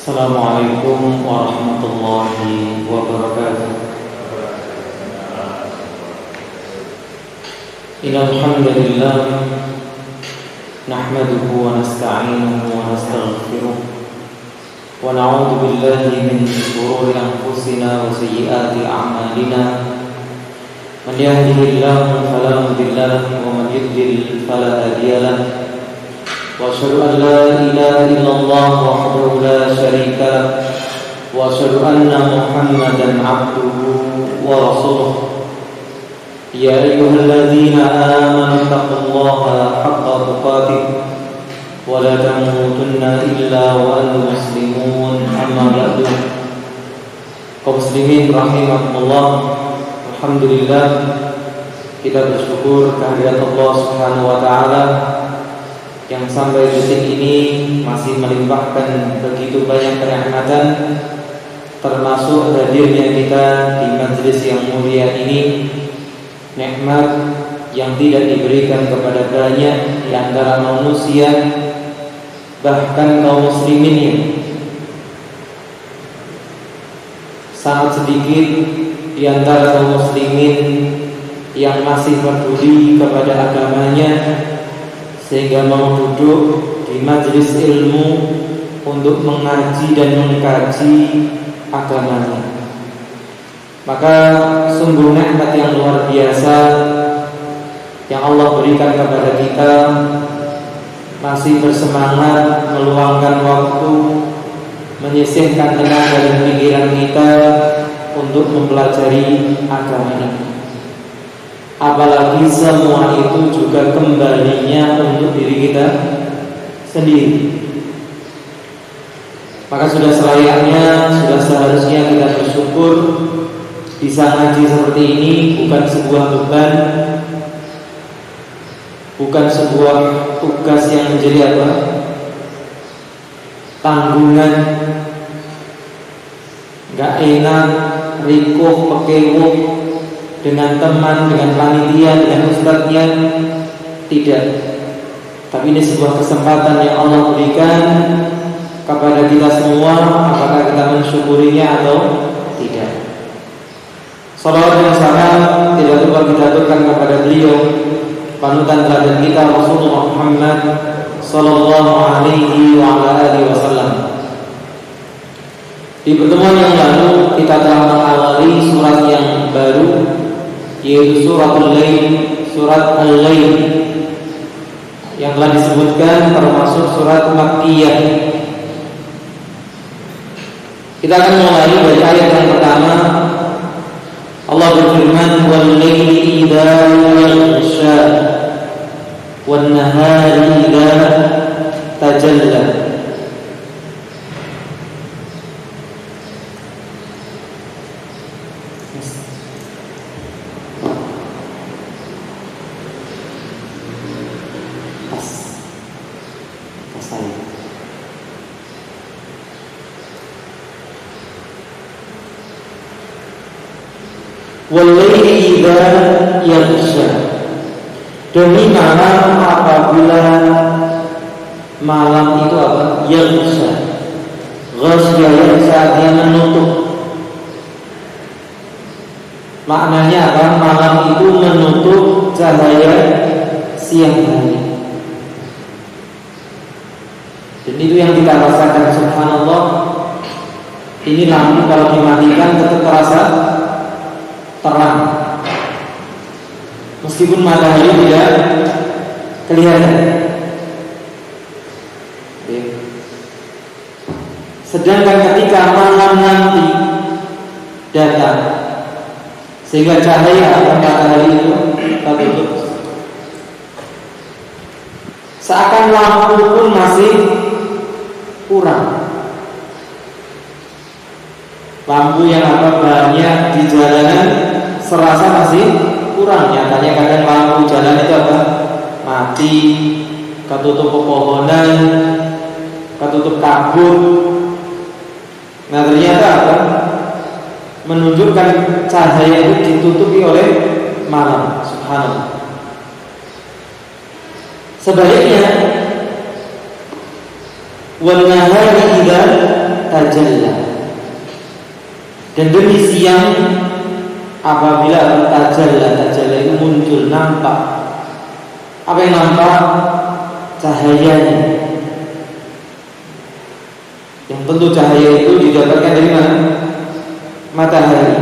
Assalamualaikum warahmatullahi wabarakatuh. Innal hamdalillah nahmaduhu wa nasta'inuhu wa nastaghfiruh wa na'udzu billahi min shururi anfusina wa sayyiati a'malina. Man yahdihillahu fala mudilla lahu wa man yudlil fala hadiya lahu. وأشهد أن لا إله إلا الله وحده لا شريك له وأشهد أن محمدا عبده ورسوله يا أيها الذين آمنوا اتقوا الله حق تقاته ولا تموتن إلا وأنتم مسلمون أما بعد. Kaum muslimin rahimakumullah, alhamdulillah kita bersyukur kehadirat Allah Subhanahu wa taala yang sampai detik ini masih melimpahkan begitu banyak kenikmatan, termasuk hadirnya kita di majelis yang mulia ini. Nikmat yang tidak diberikan kepada banyak di antara manusia, bahkan kaum muslimin yang sangat sedikit di antara kaum muslimin yang masih peduli kepada agamanya, sehingga mau duduk di majelis ilmu untuk mengaji dan mengkaji agamanya. Maka sungguh nikmat yang luar biasa yang Allah berikan kepada kita, masih bersemangat meluangkan waktu, menyisihkan tenaga dan pikiran kita untuk mempelajari agama ini. Apalagi semua itu juga kembalinya untuk diri kita sendiri. Maka sudah selayaknya, sudah seharusnya kita bersyukur bisa ngaji seperti ini. Bukan sebuah beban, bukan sebuah tugas yang menjadi tanggungan. Gak enak, rikuh, pekewuh dengan teman, dengan panitia, dengan ustadznya, tidak. Tapi ini sebuah kesempatan yang Allah berikan kepada kita semua, apakah kita mensyukurinya atau tidak. Salawat dan salam tidak lupa kita aturkan kepada beliau, panutan teladan kita Rasulullah Muhammad sallallahu alaihi wa ala alihi wasallam. Di pertemuan yang lalu kita telah mengawali surat yang baru, yaitu surat Al-Lail yang telah disebutkan termasuk surat Makkiyah. Kita akan mulai dari ayat yang pertama. Allah berfirman, "Wal-laili idza yaghsha wan-nahari idza tajalla." Wal-laili idza yaghsha, demi malam apabila malam itu apa? Yaghsha. Ghasya dia menutup. Maknanya apa? Malam itu menutup cahaya siang hari. Dan itu yang kita rasakan, subhanallah. Ini lampu kalau dimatikan tetap terasa terang, meskipun matahari tidak kelihatan. Sedangkan ketika malam nanti datang, sehingga cahaya matahari itu tertutup, seakan lampu pun masih kurang. Lampu yang banyak di jalanan serasa masih kurang. Nyatanya kadang lampu jalan itu mati, ketutup pepohonan, ketutup kabut. Nah ternyata menunjukkan cahaya itu ditutupi oleh malam. Subhanallah. Sebaliknya wan nahari idza tajalla. Dan demi siang apabila tajalla itu muncul, nampak. Apa yang nampak? Cahayanya. Yang tentu cahaya itu didapatkan dari mana? Matahari.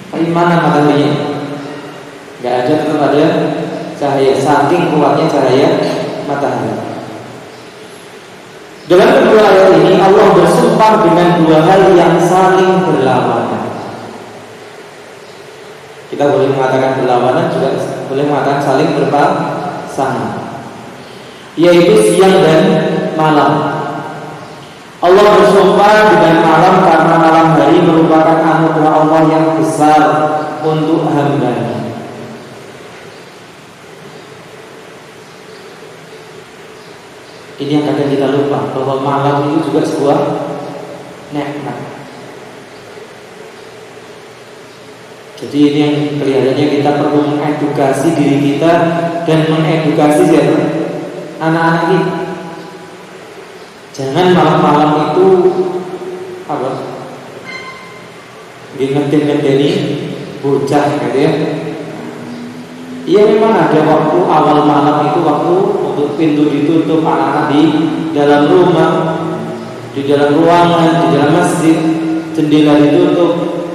Dari mana mataharinya? Gak ada, tetap ada cahaya. Saking kuatnya cahaya matahari. Dalam kedua ayat ini Allah bersumpah dengan dua hal yang saling berlawanan. Kita boleh mengatakan berlawanan, juga boleh mengatakan saling berpasangan, yaitu siang dan malam. Allah bersumpah dengan malam karena malam hari merupakan anugerah Allah yang besar untuk hamba-Nya. Ini yang kadang kita lupa, bahwa malam itu juga sebuah nikmat. Jadi ini yang kelihatannya kita perlu mengedukasi diri kita dan mengedukasi siapa? Anak-anak kita. Jangan malam-malam itu apa? Ngetin-ngetini bocah gitu ya. Iya, memang ada waktu awal malam itu waktu untuk pintu ditutup, anak-anak di dalam rumah, di dalam ruangan, di dalam masjid, jendela ditutup,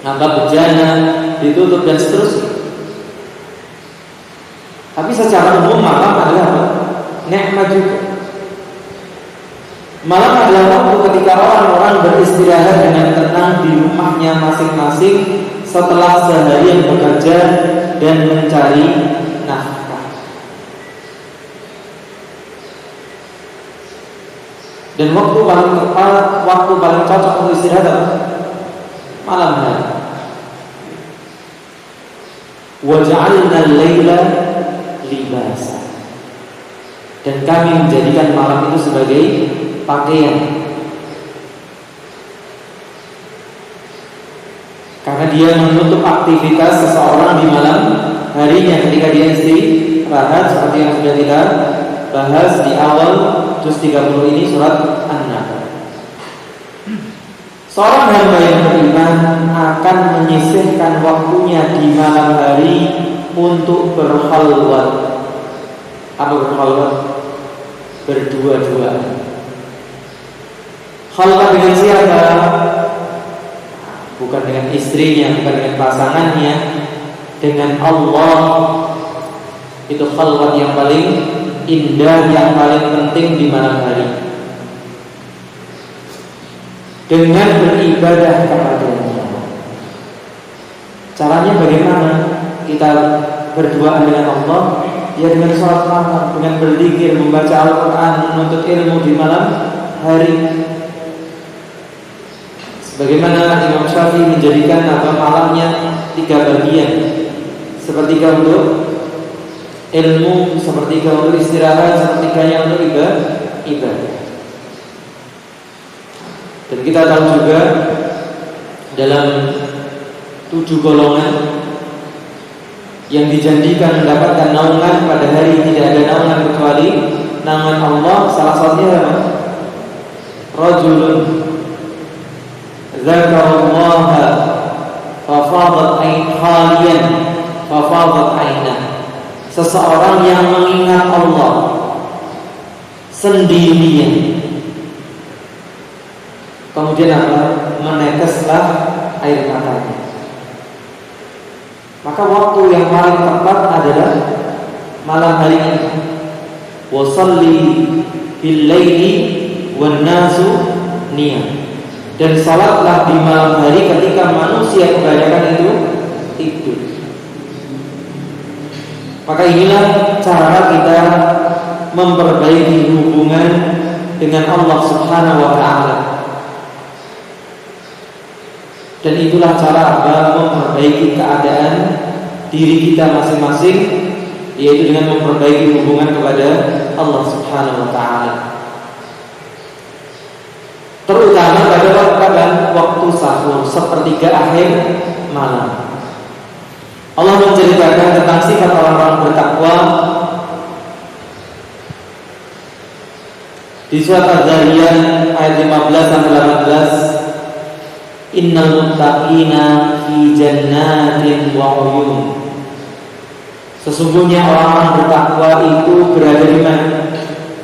atap bejana ditutup dan seterusnya. Tapi secara umum malam adalah apa? Nikmat juga. Malam adalah waktu ketika orang-orang beristirahat dengan tenang di rumahnya masing-masing setelah seharian bekerja dan mencari nafkah. Dan waktu paling tepat, waktu paling cocok untuk istirahat malam hari. Wa ja'alna al-laila libasa. Dan kami menjadikan malam itu sebagai pakaian. Karena dia menutup aktivitas seseorang di malam harinya ketika dia istirahat, seperti yang sudah kita bahas di awal juz 30 ini surat An-Nahl. Seorang hamba yang beriman akan menyisihkan waktunya di malam hari untuk berkhalwat. Apa berkhalwat? Berdua-dua. Khalwat dengan siapa? Bukan dengan istrinya, bukan dengan pasangannya, dengan Allah. Itu khalwat yang paling indah, yang paling penting di malam hari. Dengan beribadah kepada-Nya. Caranya bagaimana? Kita berduaan dengan Allah, ya dengan sholat malam, dengan berzikir, membaca Al-Quran, menuntut ilmu di malam hari. Sebagaimana Imam Syafi'i menjadikan malamnya 3 bagian. Sepertiga untuk ilmu, sepertiga untuk istirahat, sepertiganya untuk ibadah. Dan kita tahu juga dalam 7 golongan yang dijanjikan mendapatkan naungan pada hari tidak ada naungan kecuali naungan Allah. Salah satunya apa? Rajulun dzakarallaha fafadat khaliyan fafadat ainah. Seseorang yang mengingat Allah sendirian, kemudian apa? Meneteslah air matanya. Maka waktu yang paling tepat adalah malam hari ini. Wa shalli bil laili wan nasu niyam. Dan salatlah di malam hari ketika manusia kebanyakan itu tidur. Maka inilah cara kita memperbaiki hubungan dengan Allah Subhanahu wa ta'ala. Dan itulah cara memperbaiki keadaan diri kita masing-masing, yaitu dengan memperbaiki hubungan kepada Allah Subhanahu wa ta'ala. Terutama pada waktu sahur, sepertiga akhir malam. Allah menceritakan tentang sifat orang-orang bertakwa Di surat Az-Zariyat ayat 15 sampai 18, innal muttaqina fi jannatin wa uyun. Sesungguhnya orang-orang bertakwa itu berada di mana?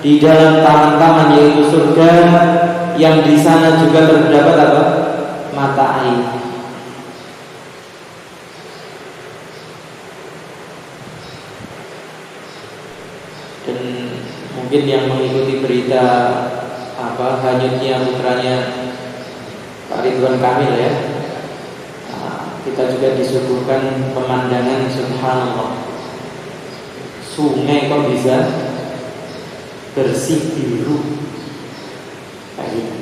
Di dalam taman-taman, yaitu surga, yang di sana juga terdapat apa? Mata air. Dan mungkin yang mengikuti berita hanyutnya putranya Pak Ridwan Kamil ya, kita juga disuguhkan pemandangan subhanallah. Sungai kok bisa bersih biru kayak gitu.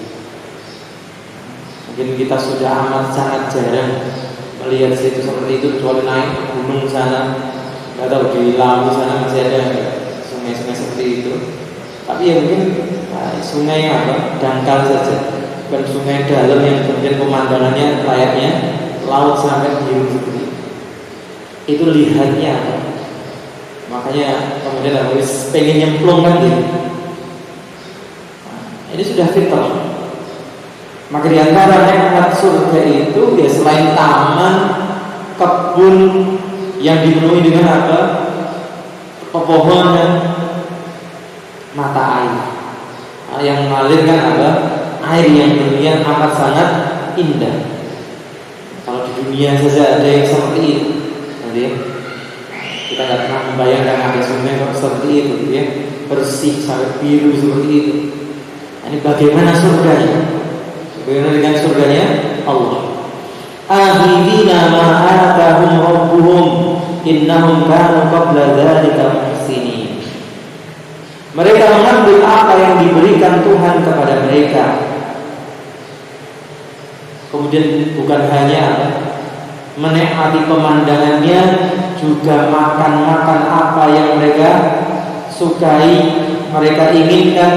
Mungkin kita sudah amat sangat jarang melihat situ seperti itu, kecuali naik ke gunung sana. Nggak tahu di Lampung sana masih ada sungai-sungai seperti itu. Tapi ya mungkin sungai dangkal saja, bukan sungai dalam yang kemudian pemandangannya layaknya laut sampai biru seperti itu. Itu lihatnya. Makanya kemudian harus pengen nyemplung kan gitu. Ini sudah fitrah. Maka di antara nikmat surga itu ya selain taman, kebun yang dipenuhi dengan apa? Pepohonan, mata air yang mengalirkan apa? Air yang demikian amat sangat indah. Kalau di dunia saja ada yang seperti itu, nanti kita tidak pernah membayangkan ada sungai seperti itu, gitu ya, bersih sampai biru seperti itu. Ini bagaimana surganya? Bagaimana dengan surganya Allah? Ahidina ma'atahum rabbuhum innahum kanu qabla dzalika muhsinin. Mereka mengambil apa yang diberikan Tuhan kepada mereka. Kemudian bukan hanya menikmati pemandangannya, juga makan-makan apa yang mereka sukai, mereka inginkan,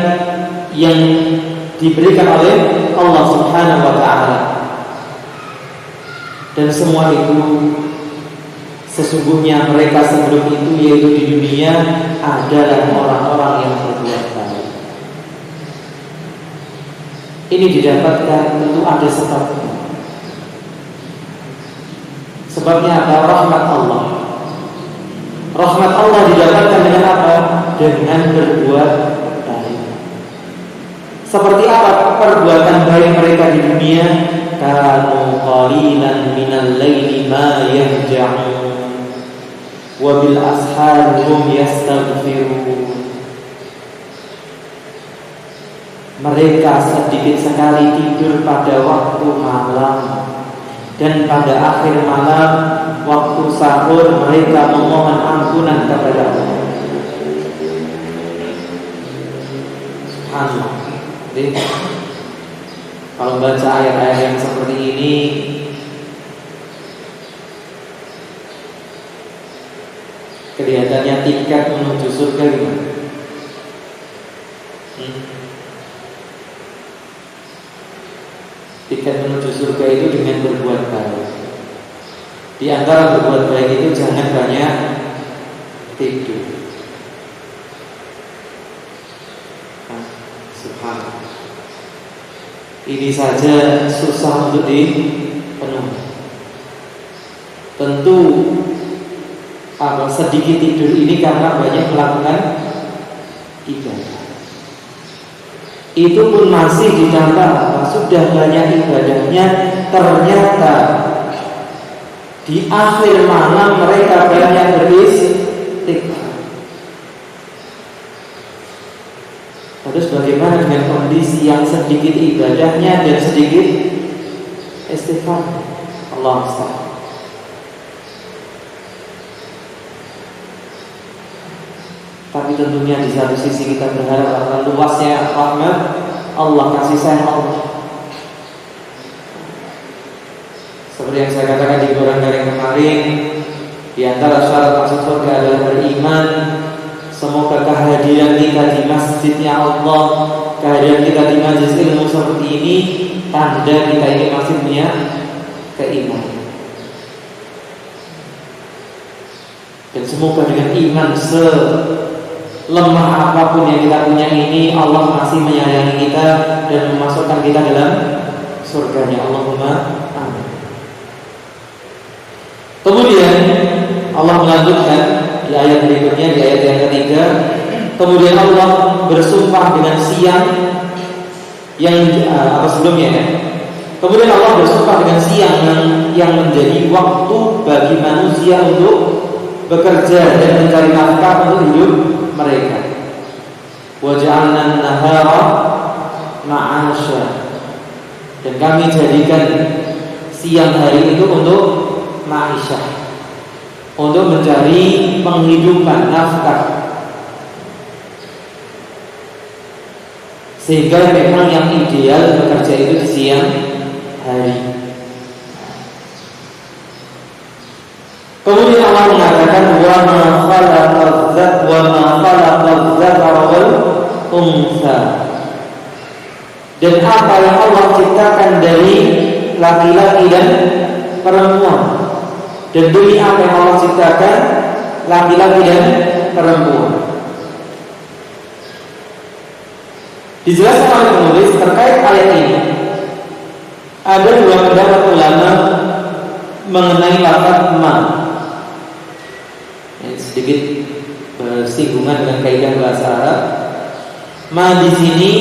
yang diberikan oleh Allah Subhanahu wa ta'ala. Dan semua itu sesungguhnya mereka sebelum itu, yaitu di dunia, adalah orang-orang yang berbuat baik. Ini didapatkan tentu ada sebabnya. Sebabnya apa? Rahmat Allah. Rahmat Allah didapatkan dengan apa? Dengan berbuat baik. Seperti apa perbuatan baik mereka di dunia? Kanu qalilan minal laili ma yahja'un wa bil ashari hum yastaghfirun. Mereka sedikit sekali tidur pada waktu malam, dan pada akhir malam waktu sahur mereka memohon ampunan kepada Allah. Subhanallah. Jadi, kalau baca ayat-ayat yang seperti ini, kelihatannya tiket menuju surga gimana? Tiket menuju surga itu dengan berbuat baik. Di antara berbuat baik itu jangan banyak tidur. Subhanallah. Ini saja susah untuk dipenuhi. Tentu sedikit tidur ini karena banyak melakukan ibadah. Itu pun masih ditambah sudah banyak ibadahnya, ternyata di akhir malam mereka banyak beristighfar. Terus bagaimana dengan kondisi yang sedikit ibadahnya dan sedikit istighfar? Allah SWT. Tapi tentunya di satu sisi kita berharap akan luasnya rahmat Allah, kasih sayang Allah. Seperti yang saya katakan di barangkali kemarin, di antara syarat masuk surga adalah beriman. Semoga kehadiran kita di masjidnya Allah, kehadiran kita di majelis ilmu seperti ini, tanda kita ini masih punya keimanan. Dan semoga dengan iman lemah apapun yang kita punya ini, Allah masih menyayangi kita dan memasukkan kita dalam surganya. Allahumma amin. Kemudian Allah melanjutkan di ayat berikutnya, di ayat yang ketiga. Kemudian Allah bersumpah dengan siang yang sebelumnya ya. Kemudian Allah bersumpah dengan siang yang menjadi waktu bagi manusia untuk bekerja dan mencari nafkah untuk hidup mereka. Wa ja'alna an-nahara ma'asya. Dan kami jadikan siang hari itu untuk ma'isyah, untuk mencari penghidupan, nafkah. Sehingga memang yang ideal bekerja itu di siang hari. Kemudian Allah mengatakan wa ma khalaqaz dzakara wal untha. Dan apa yang Allah ciptakan dari laki-laki dan perempuan. Dan demi apa yang Allah ciptakan laki-laki dan perempuan. Dijelaskan oleh penulis terkait ayat ini. Ada dua pendapat ulama mengenai lafaz ma. Sedikit bersinggungan dengan kaidah bahasa Arab. Ma di sini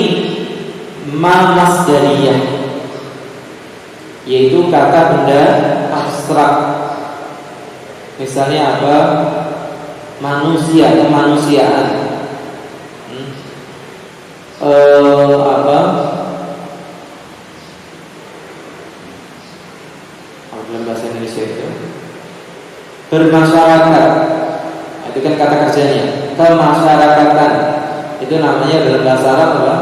ma masdariyah, yaitu kata benda abstrak. Misalnya apa? Manusia, kemanusiaan. Dalam bahasa Indonesia itu bermasyarakat, itu kan kata kerjanya. Kemasyarakatan itu namanya dalam bahasa Arab apa?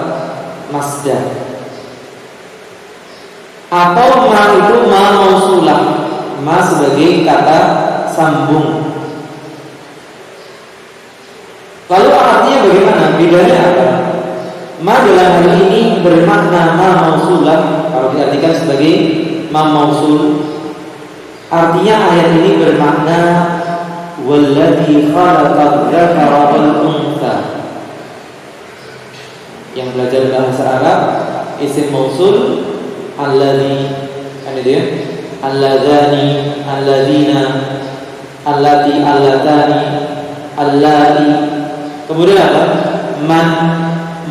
Masdar. Atau ma itu ma mausulah, ma sebagai kata sambung. Lalu artinya bagaimana? Bedanya apa? Ma dalam hal ini bermakna ma mausulah. Kalau diartikan sebagai ma mausul, artinya ayat ini bermakna walladzi khalaqadz dzakara wal untha. Yang belajar bahasa Arab, isim mausul alladzi, kan itu ya? Alladzani, alladzina, allati, allatani, allati. Kemudian apa? Man,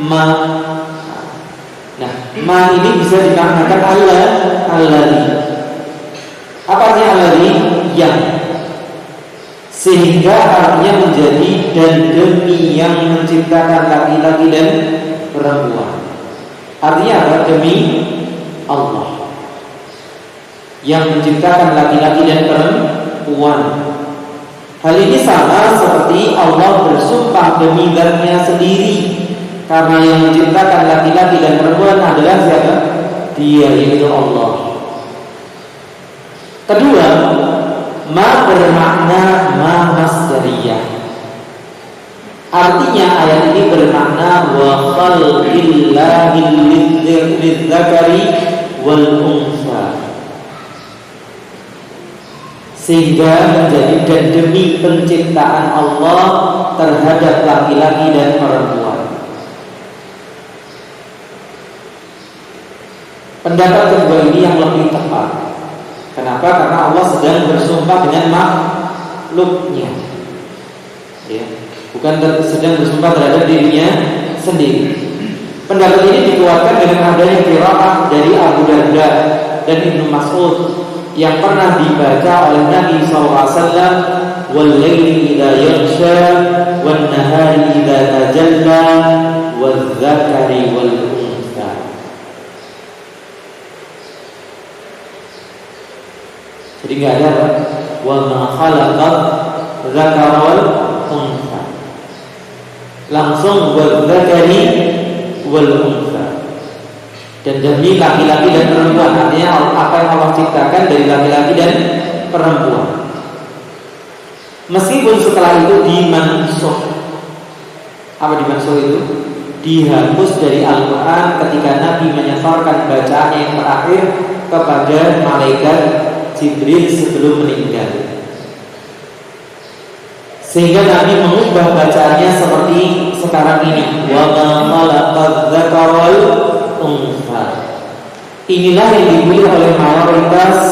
ma. Nah, ma ini bisa dimaknakan alladzi. Apa artinya alladzi? Yang. Sehingga artinya menjadi dan demi yang menciptakan laki-laki dan perempuan. Artinya apa? Demi Allah yang menciptakan laki-laki dan perempuan. Hal ini sama seperti Allah bersumpah demi Zat-Nya sendiri, karena yang menciptakan laki-laki dan perempuan adalah siapa? Dia, yaitu Allah. Kedua, ma bermakna ma masdariyah. Artinya ayat ini bermakna wa khalqillahi lidzakari wal untha. Sehingga menjadi dan demi penciptaan Allah terhadap laki-laki dan perempuan. Pendapat kedua ini yang lebih tepat. Kenapa? Karena Allah sedang bersumpah dengan makhluknya, ya, bukan sedang bersumpah terhadap dirinya sendiri. Pendapat ini dikuatkan dengan adanya qiraah dari Abu Darda dan Ibnu Mas'ud yang pernah dibaca oleh Nabi SAW, wal laili idza yaghsha wan nahari idza tajalla wal dzakari wal untha. Jadi enggak ada apa? Wa ma khalaqal dzakara wal untha. Langsung wal dzakari wal untha. Dan demi laki-laki dan perempuan, artinya apa yang Allah ciptakan dari laki-laki dan perempuan. Meskipun setelah itu dimansuh. Apa dimansuh itu? Dihapus dari Al-Quran ketika Nabi menyetorkan bacaan yang terakhir kepada malaikat Jibril sebelum meninggal. Sehingga Nabi mengubah bacaannya seperti sekarang ini, wa ma khalaqadz dzakara wal untha. Inilah yang dipilih oleh mayoritas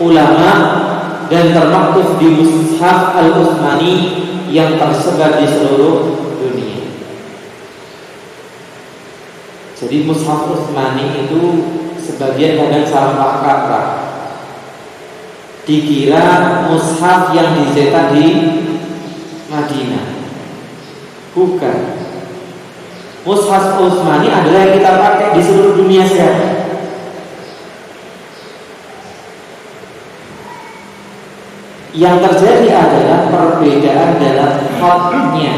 ulama dan termaktub di Mushaf Al-Utsmani yang tersebar di seluruh dunia. Jadi Mushaf Utsmani itu sebagian kadang salah kaprah, dikira mushaf yang dicetak di Madinah. Bukan. Mushaf Utsmani adalah yang kita pakai di seluruh dunia sekarang. Yang terjadi adalah perbedaan dalam khatnya,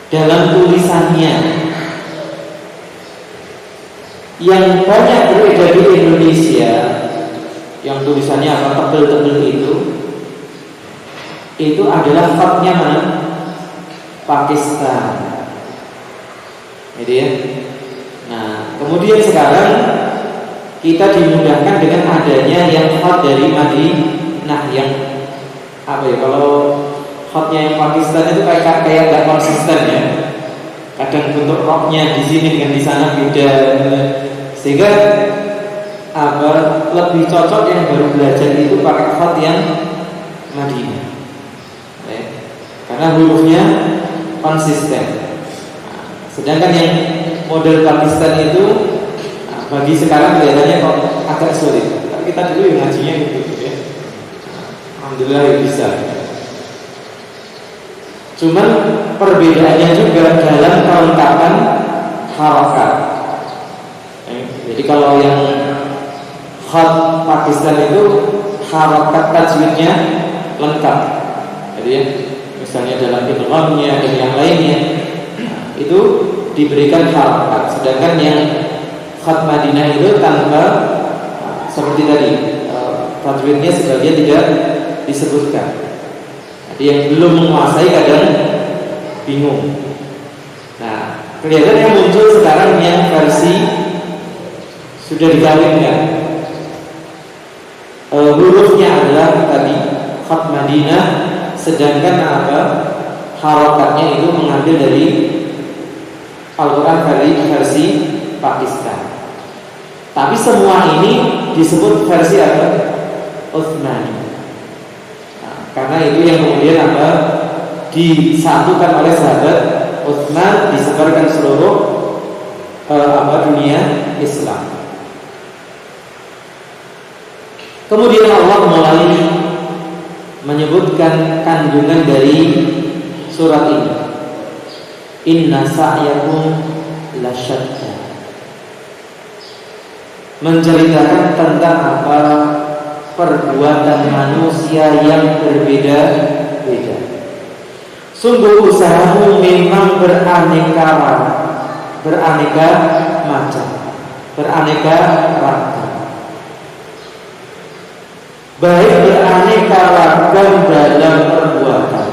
dalam tulisannya. Yang banyak beredar di Indonesia, yang tulisannya akan tebel-tebel itu adalah khatnya mana? Pakistan. Gitu ya. Nah, kemudian sekarang kita dimudahkan dengan adanya yang khat dari Madinah, yang apa ya? Kalau khatnya yang Pakistan itu kayak nggak konsisten ya. Kadang bentuk roknya di sini dengan di sana beda, sehingga lebih cocok yang baru belajar itu pakai khat yang Madinah. Karena hurufnya konsisten. Sedangkan yang model Pakistan itu bagi sekarang kelihatannya kok agak sulit. Tapi kita dulu yang ngajinya gitu ya. Alhamdulillah bisa. Cuman perbedaannya juga dalam kelengkapan harokat. Jadi kalau yang khat Pakistan itu harokat tajwidnya lengkap. Jadi ya, misalnya dalam idghamnya dan yang lainnya itu diberikan harokat. Sedangkan yang khat Madinah itu tanpa, seperti tadi, tajwidnya sebagian tidak disebutkan. Jadi yang belum menguasai kadang bingung. Nah, kelihatannya muncul sekarang yang versi sudah dikawinkan. Hurufnya adalah tadi khat Madinah, sedangkan harokatnya itu mengambil dari Al-Quran versi Pakistan. Tapi semua ini disebut versi apa? Utsmani. Karena itu yang kemudian disatukan oleh sahabat Utsman, disebarkan seluruh dunia Islam. Kemudian Allah mulai menyebutkan kandungan dari surat ini. Inna sa'yakum lasyatta. Menceritakan tentang perbuatan manusia yang berbeda-beda. Sungguh usahamu memang beraneka macam, beraneka ragam. Baik beraneka ragam dalam perbuatan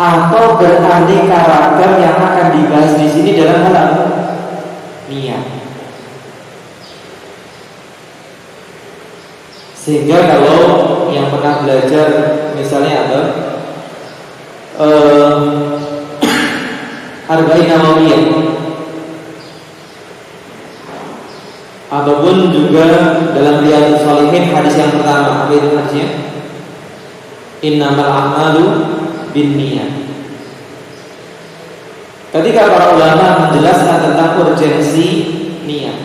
atau beraneka ragam yang akan dibahas di sini dalam hal niat. Sehingga kalau yang pernah belajar misalnya Arba'in Nawawiyah ataupun juga dalam Riyadhus Shalihin hadis yang pertama, apa itu hadisnya? Innamal a'malu binniyat. Ketika para ulama menjelaskan tentang urgensi niat,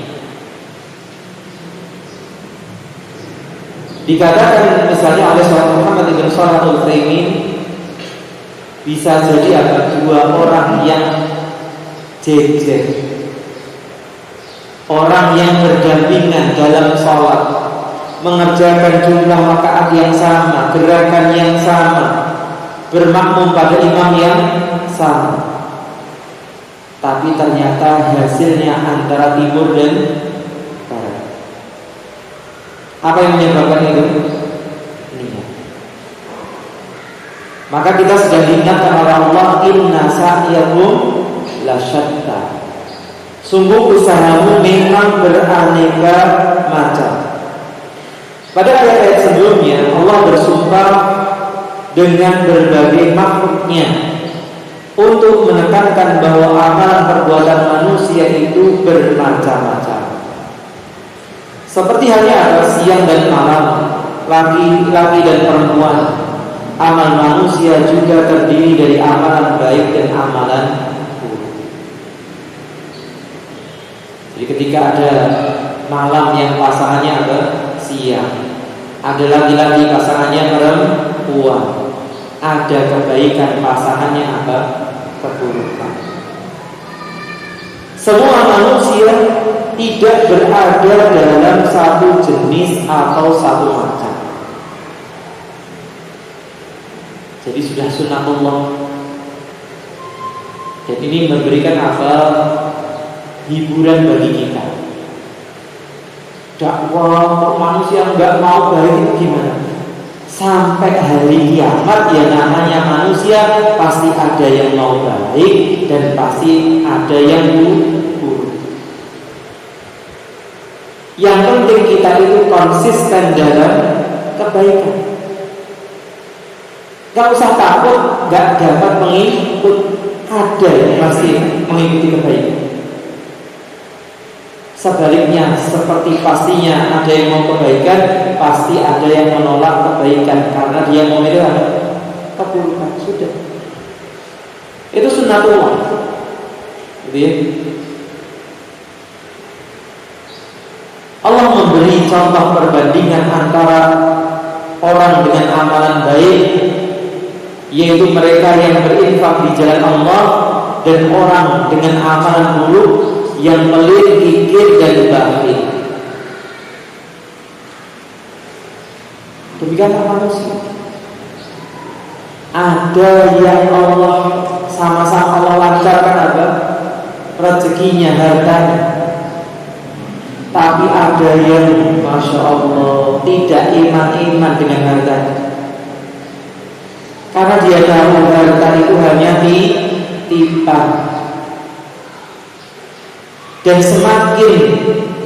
dikatakan misalnya oleh Syekh Muhammad bin Shalih Al-Utsaimin, bisa jadi ada dua orang yang jejer, orang yang berdampingan dalam sholat, mengerjakan jumlah rakaat yang sama, gerakan yang sama, bermakmum pada imam yang sama, tapi ternyata hasilnya antara timur dan barat. Apa yang menyebabkan itu? Niat. Maka kita sudah diingatkan oleh Allah, inna sa'yakum lasyatta. Sungguh usahamu memang beraneka macam. Pada ayat-ayat sebelumnya Allah bersumpah dengan berbagai makhluknya untuk menekankan bahwa amalan perbuatan manusia itu bermacam-macam. Seperti halnya siang dan malam, laki-laki dan perempuan, amal manusia juga terdiri dari amalan baik dan amalan buruk. Jadi ketika ada malam yang pasangannya ada siang, ada laki-laki pasangannya perempuan, ada kebaikan pasangannya apa? Keburukan. Semua manusia tidak berada dalam satu jenis atau satu macam. Jadi sudah sunatullah. Dan ini memberikan apa? Hiburan bagi kita. Dakwah manusia nggak mau baik gimana? Sampai hari kiamat ya namanya manusia pasti ada yang mau baik dan pasti ada yang buruk. Yang penting kita itu konsisten dalam kebaikan. Gak usah takut gak dapat mengikut, ada yang masih mengikuti kebaikan. Sebaliknya, seperti pastinya ada yang mau kebaikan, pasti ada yang menolak kebaikan karena dia mau memilih keburukan. Sudah, itu sunnatullah. Jadi Allah memberi contoh perbandingan antara orang dengan amalan baik, yaitu mereka yang berinfak di jalan Allah, dan orang dengan amalan buruk yang pelit, kikir dan bakhil. Demikianlah manusia. Ada yang Allah sama-sama Allah lancarkan apa? Rezekinya, hartanya. Tapi ada yang Masya Allah tidak iman-iman dengan hartanya. Karena dia tahu harta itu hanya titipan. Dan semakin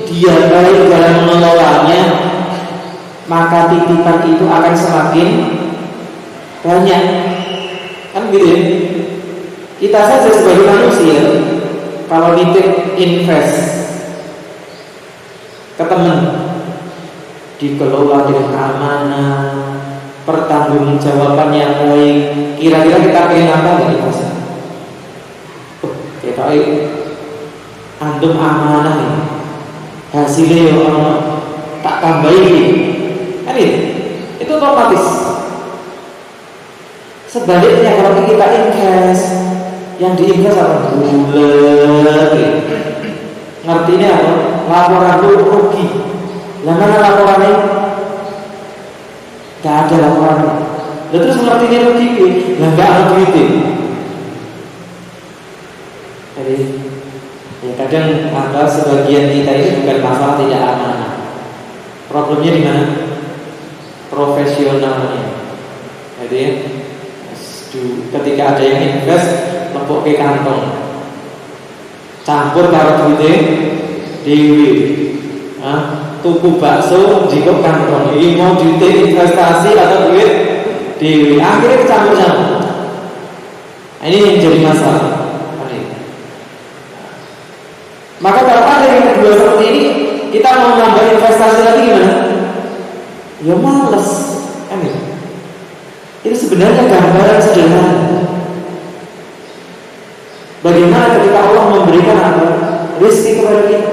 dia baik dalam mengelolanya, maka titipan itu akan semakin banyak. Kan gitu ya? Kita saja sebagai manusia, kalau nitip invest ke teman, dikelola dengan amanah, pertanggungjawaban yang baik, kira-kira kita pengen apa nggak invest? Kita antum amanah ini, hasilnya tak tambahin, kan itu otomatis. Sebaliknya kalau kita invest, yang diinvest apa? Bulat, ngertinya apa? Laporan itu rugi. Lah mana laporannya? Gak ada laporannya. Terus ngertinya rugi, lah gak ada duitnya. Jadi ya kadang ada sebagian kita ini bukan masalah tidak amanah. Problemnya di mana? Profesionalnya. Jadi ketika ada yang invest, lepuk ke kantong, campur karo duitnya dewi, tuku bakso jikok kantong. Ini mau duitnya investasi atau duit dewi, akhirnya kecampur-campur. Ini yang jadi masalah. Maka kalau ada yang kedua seperti ini, kita mau nambah investasi lagi gimana? Ya males, kan ya? Itu sebenarnya gambaran sederhana. Bagaimana ketika Allah memberikan apa? Rezeki kepada kita.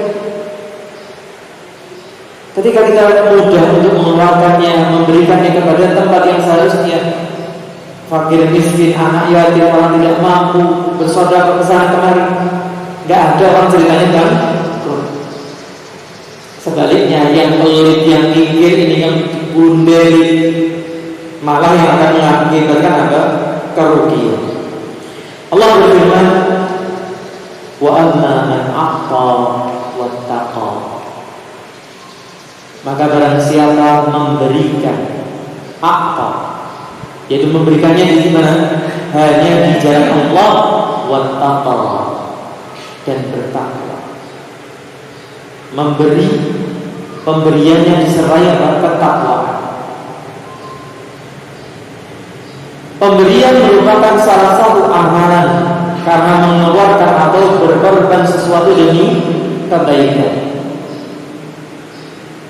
Ketika kita mudah untuk mengeluarkannya, memberikannya kepada tempat yang seharusnya. Fakir, miskin, anak yatim, orang tidak mampu, bersedekah ke sana kemari. Gak ada orang ceritanya kan? Sebaliknya yang pelit, yang kikir, ini yang bundel, malah yang akan mengakibatkan apa? Kerugian. Allah berfirman, wa amma man a'ta wattaqa. Maka barang siapa memberikan a'ta, yaitu memberikannya di mana? Hanya di jalan Allah, wattaqa, dan bertakwa. Memberi, pemberiannya disertai apa? Bertakwa. Pemberian merupakan salah satu amalan karena mengeluarkan atau berkorban sesuatu demi kebaikan.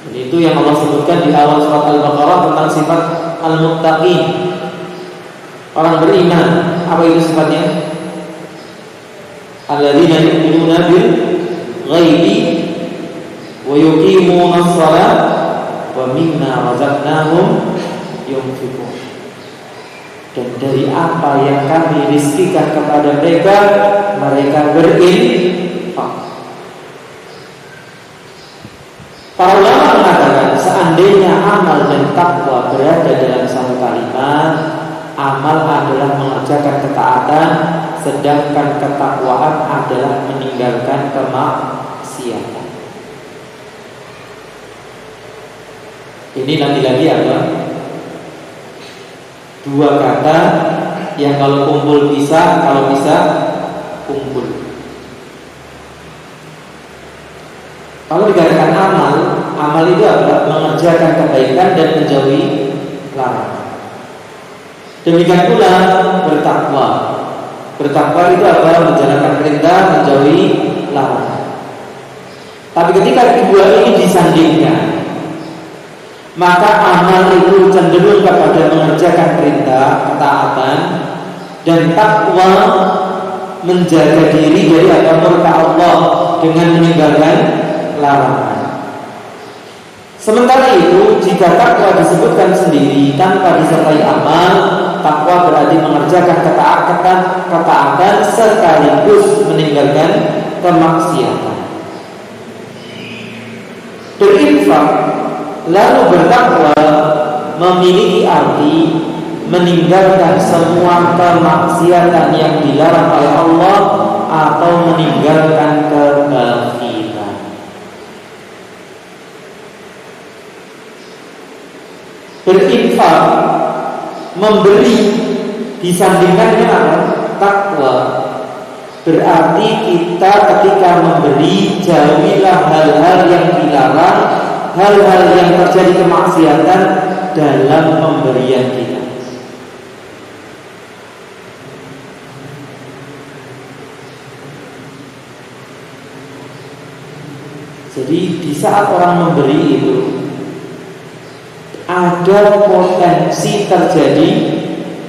Dan itu yang Allah sebutkan di awal surat Al-Baqarah tentang sifat al-muttaqin, orang beriman. Apa itu sifatnya? Alladzina yu'minuna bil ghaibi wa yuqimuna ash-shalata wa mimma razaqnahum yunfiqun. Dan dari apa yang kami rizkikan kepada mereka, mereka berinfak. Para ulama mengatakan seandainya amal dan takwa berada dalam satu kalimat, amal adalah mengerjakan ketaatan, sedangkan ketakwaan adalah meninggalkan kemaksiatan. Ini lagi-lagi apa? Dua kata yang kalau kumpul bisa, kalau bisa kumpul. Kalau dikatakan amal, amal itu adalah mengerjakan kebaikan dan menjauhi larangan. Demikian pula bertakwa. Bertakwa itu adalah menjalankan perintah, menjauhi larangan. Tapi ketika kedua ini disandingkan, maka amal itu cenderung kepada mengerjakan perintah, ketaatan, dan takwa menjaga diri dari murka Allah dengan meninggalkan larangan. Sementara itu, jika takwa disebutkan sendiri tanpa disertai amal, takwa berarti mengerjakan ketaatan sekaligus meninggalkan kemaksiatan. Berinfak lalu bertakwa memiliki arti meninggalkan semua kemaksiatan yang dilarang oleh Allah atau meninggalkan kebajikan. Berinfak, memberi, disandingkan dengan apa? Takwa. Berarti kita ketika memberi, jauhilah hal-hal yang dilarang, hal-hal yang terjadi kemaksiatan dalam pemberian kita. Jadi di saat orang memberi itu ada potensi terjadi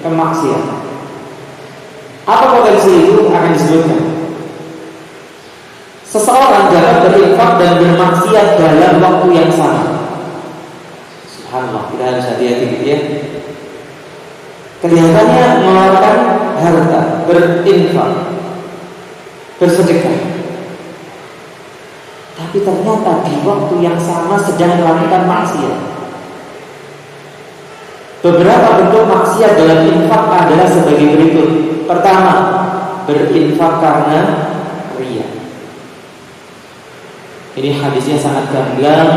kemaksiatan. Apa potensi itu akan disebutkan. Seseorang dapat berinfak dan bermaksiat dalam waktu yang sama. Subhanallah, kita harus hati-hati gitu ya. Kelihatannya mengeluarkan harta, berinfak, bersedekah, tapi ternyata di waktu yang sama sedang melakukan maksiat. Beberapa bentuk maksiat dalam infak adalah sebagai berikut. Pertama, berinfak karena riya. Ini hadisnya sangat gamblang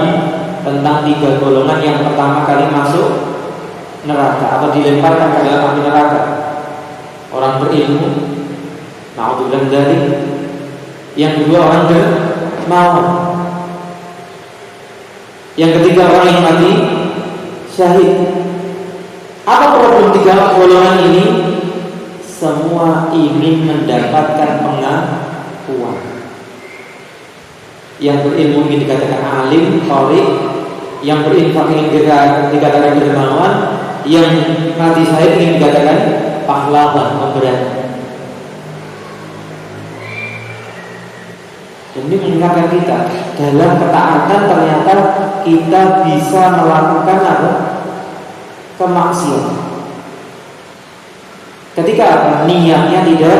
tentang 3 golongan yang pertama kali masuk neraka atau dilemparkan ke dalam api neraka. Orang berilmu, na'udzubillah dari. Yang kedua orang dermawan. Yang ketiga orang yang mati syahid. Apa problem 3 golongan ini? Semua ingin mendapatkan pengakuan. Yang berilmu ingin dikatakan alim, qari. Yang berinfak ingin dikatakan dermawan. Yang mati syahid ingin dikatakan pahlawan, pemberani. Ini mengingatkan kita dalam ketaatan ternyata kita bisa melakukan apa? Kemaksiatan. Ketika niatnya tidak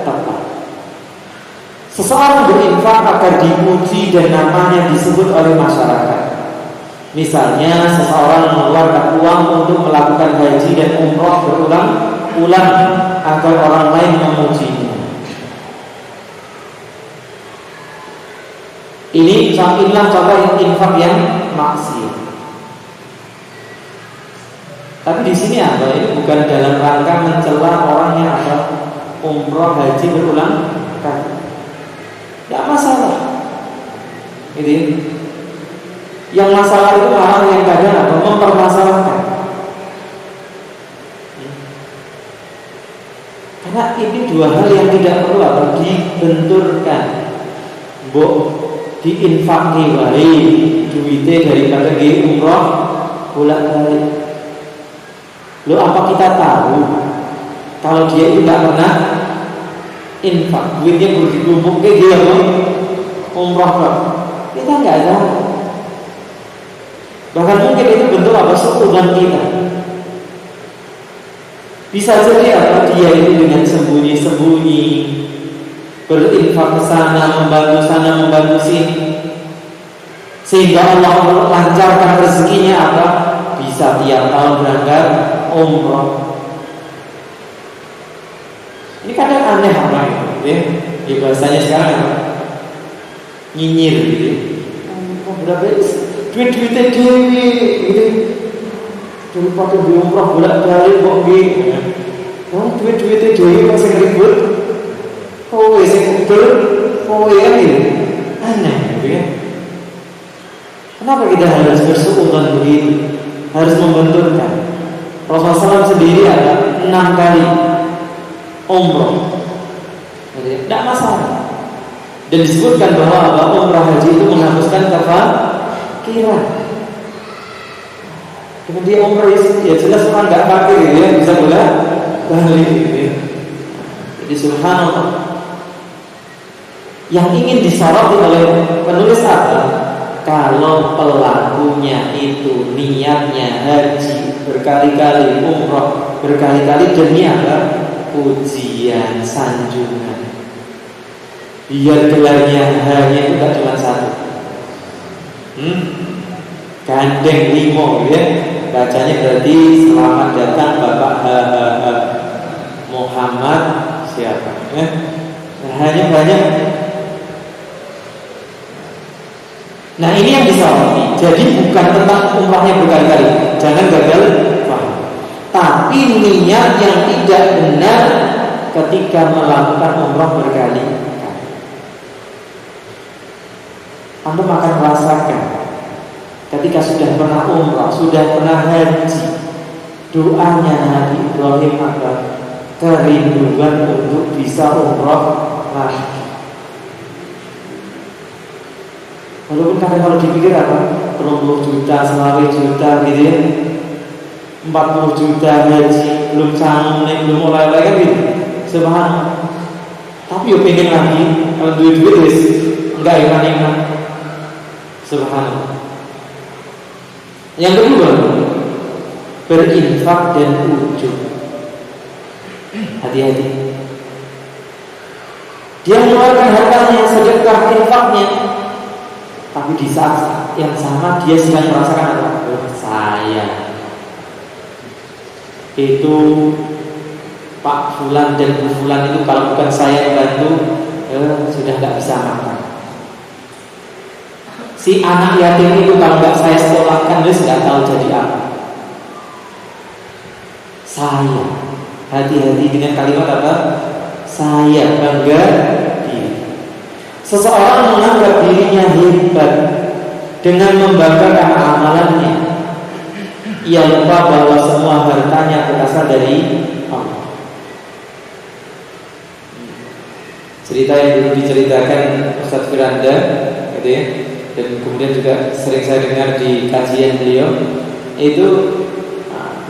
tepat. Seseorang berinfak agar dipuji dan namanya disebut oleh masyarakat. Misalnya seseorang mengeluarkan uang untuk melakukan haji dan umroh berulang-ulang agar orang lain memujinya. Inilah contoh infak yang maksiat. Tapi di sini apa? Ini bukan dalam rangka mencela orang yang ada umroh haji berulang kali. Tidak masalah. Jadi yang masalah itu malah yang kadang apa? Mempermasalahkan. dua hal yang tidak perlu apa dibenturkan. Mbok diinfakni wae duite daripada nggih umroh bolak-balik. Loh, apa kita tahu kalau dia itu tidak pernah infak, duitnya bertumpuk kayak dia umroh kok? Kita nggak tahu. Bahkan mungkin itu bentuk apa seudan kita. Bisa jadi apa dia itu dengan sembunyi-sembunyi berinfak ke sana, membantu sini, sehingga Allah lancarkan rezekinya apa? Bisa tiap tahun berangkat umroh. Ini kadang aneh orang ya. Ya bahasanya sekarang apa? Nyinyir gitu. Berapa duit-duitnya dewi gitu. Daripada di umroh bolak-balik kok gitu. Duit-duitnya dewi masih ribut. Oh, sing betul. Oh, ya gitu. Aneh gitu ya. Kenapa kita harus bersuudzon begitu? Harus membenturkan. Rasulullah SAW sendiri ada 6 kali umroh, tidak masalah. Dan disebutkan bahwa umrah haji itu menghapuskan kafaran. Kemudian dia umrah ya jelas orang nggak pakai gitu ya, bisa boleh balik gitu ya. Jadi subhanallah, yang ingin disoroti oleh penulis apa? Kalau pelakunya itu niatnya haji berkali-kali, umroh berkali-kali demi apa? Ujian, sanjungan. Biar gelarnya hanya itu gak cuma satu. Gandeng limo ya. Bacanya berarti selamat datang Bapak Muhammad siapa ya? Hanya banyak. Nah ini yang disoroti. Jadi bukan tentang umrahnya berkali-kali. Jangan gagal paham. Tapi niat yang tidak benar ketika melakukan umrah berkali-kali. Antum akan merasakan ketika sudah pernah umrah, sudah pernah haji, doanya Nabi Ibrahim apa? Kerinduan untuk bisa umrah lagi. Walaupun kadang kalau dipikir apa 30 juta, 90 juta gitu ya, 40 juta haji, belum sanggup, belum mulai kan gitu. Subhanallah. Tapi yo pengen lagi, kalau duit-duit wis enggak iman-iman. Subhanallah. Yang kedua, berinfak dan ujub. Hati-hati. Dia mengeluarkan hartanya, sedekah infaknya, tapi di saat yang sama dia sedang merasakan apa? Saya itu Pak Fulan dan Bu Fulan itu kalau bukan saya bantu sudah nggak bisa makan. Si anak yatim itu kalau nggak saya sekolahkan dia nggak tahu jadi apa. Saya hati-hati dengan kalimat apa? Saya bangga diri. Seseorang menganggap dirinya hebat dengan membanggakan amalannya. Ia lupa bahwa semua hartanya berasal dari Allah. Cerita yang dulu diceritakan Ustaz Firanda, gitu ya, dan kemudian juga sering saya dengar di kajian beliau, itu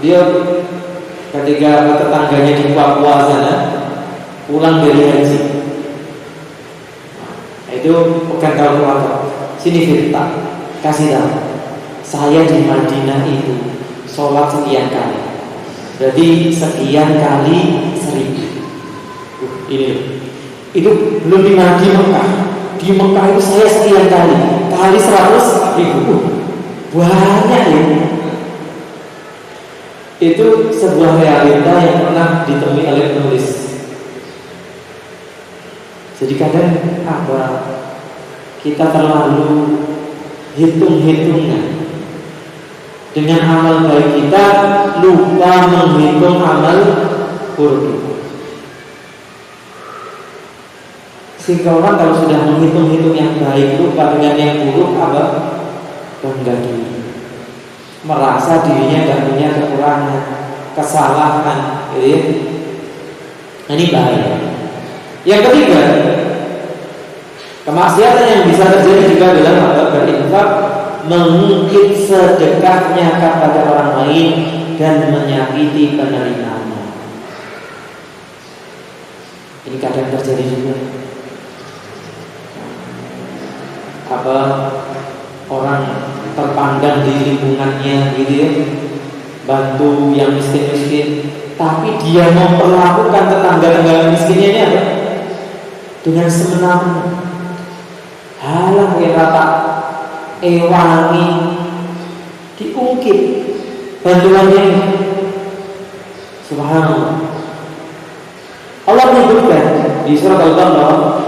beliau ketika tetangganya di Papua sana pulang dari haji, itu pegang kalkulator, sini Firta, kasih tahu, saya di Madinah itu sholat sekian kali, berarti sekian kali 1000. Ini itu belum di Mekah. Di Mekah itu saya sekian kali 100.000. Banyak ya. Itu sebuah realita yang pernah ditemui oleh penulis. Jadi kadang apa? Kita terlalu hitung-hitungan. Dengan amal baik kita lupa menghitung amal buruk. Sehingga orang kalau sudah menghitung-hitung yang baik lupa dengan yang buruk apa? Bangga diri, merasa dirinya tidak punya kekurangan, kesalahan, gitu ya. Ini bahaya. Yang ketiga, kemaksiatan yang bisa terjadi juga dalam hal berinfak, mengungkit sedekahnya kepada orang lain dan menyakiti penerimanya. Ini kadang terjadi juga. Orang terpandang di lingkungannya gitu ya, bantu yang miskin-miskin, tapi dia memperlakukan tetangga-tetangga miskinnya ini apa? Dengan semena-mena. Halah yang rata ewangi diungkit bantuannya. Subhanallah. Allah menyebutkan di surat Al-Baqarah,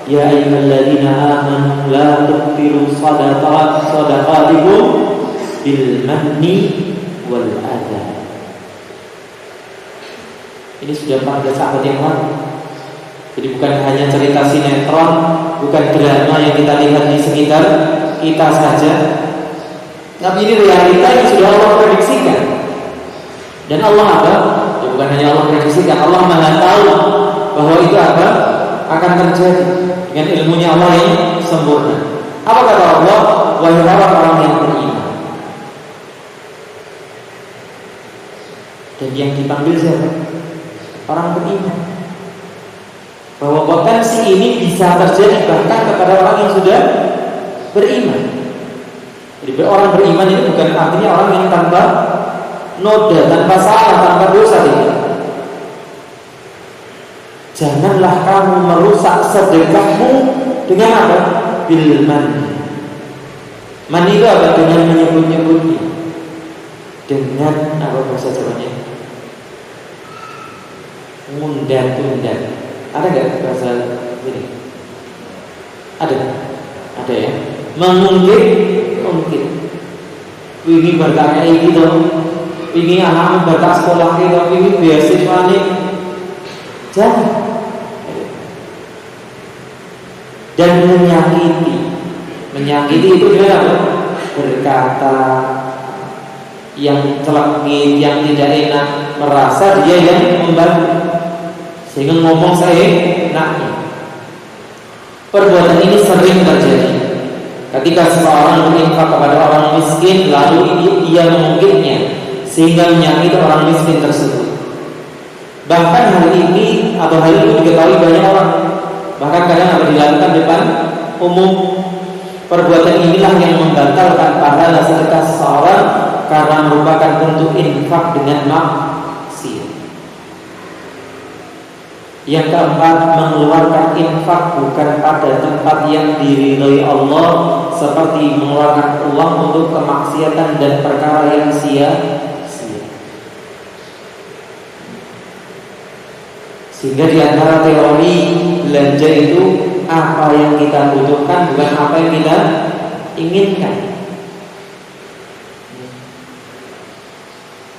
ya ayyuhalladzina amanu la tubtilu shadaqatikum bil manni wal adha. Ini sudah pada sahabat yang lalu. Jadi bukan hanya cerita sinetron, bukan drama yang kita lihat di sekitar kita saja, tapi ini realita yang sudah Allah prediksikan. Dan Allah apa? Ya bukan hanya Allah prediksikan, Allah Maha tahu bahwa itu apa akan terjadi dengan ilmunya Allah yang sempurna. Apa kata Allah? Wahai orang-orang yang beriman. Dan yang dipanggil siapa? Orang beriman. Bahwa potensi ini bisa terjadi bahkan kepada orang yang sudah beriman. Jadi orang beriman ini bukan artinya orang yang tanpa noda, tanpa salah, tanpa dosa ini. Janganlah kamu merusak sedekahmu dengan apa? Bil man. Man itu apa? Dengan menyebut-nyebutnya. Dengan apa bahasa Jawanya? Undan-undan. Ada nggak bahasa ini? Ada ya. Mengungkit. Ini berkah ini gitu. Ini anak berkah sekolah kita. Ini beasiswa nih. Jangan. Dan menyakiti itu dia apa? Berkata yang celakit, yang tidak enak, merasa dia yang membantu. Sehingga ngomong saya enaknya. Perbuatan ini sering terjadi ketika seseorang berinfak kepada orang miskin, lalu ia mengungkitnya sehingga menyakiti orang miskin tersebut. Bahkan hal ini atau hal itu diketahui banyak orang. Bahkan kadang apa dilakukan depan umum. Perbuatan inilah yang membatalkan pahala sedekah seseorang karena merupakan bentuk infak dengan maksiat. Yang keempat, mengeluarkan infak bukan pada tempat yang diridhai Allah, seperti mengeluarkan uang untuk kemaksiatan dan perkara yang sia-sia. Sehingga di antara teori belanja itu apa yang kita butuhkan, bukan apa yang kita inginkan.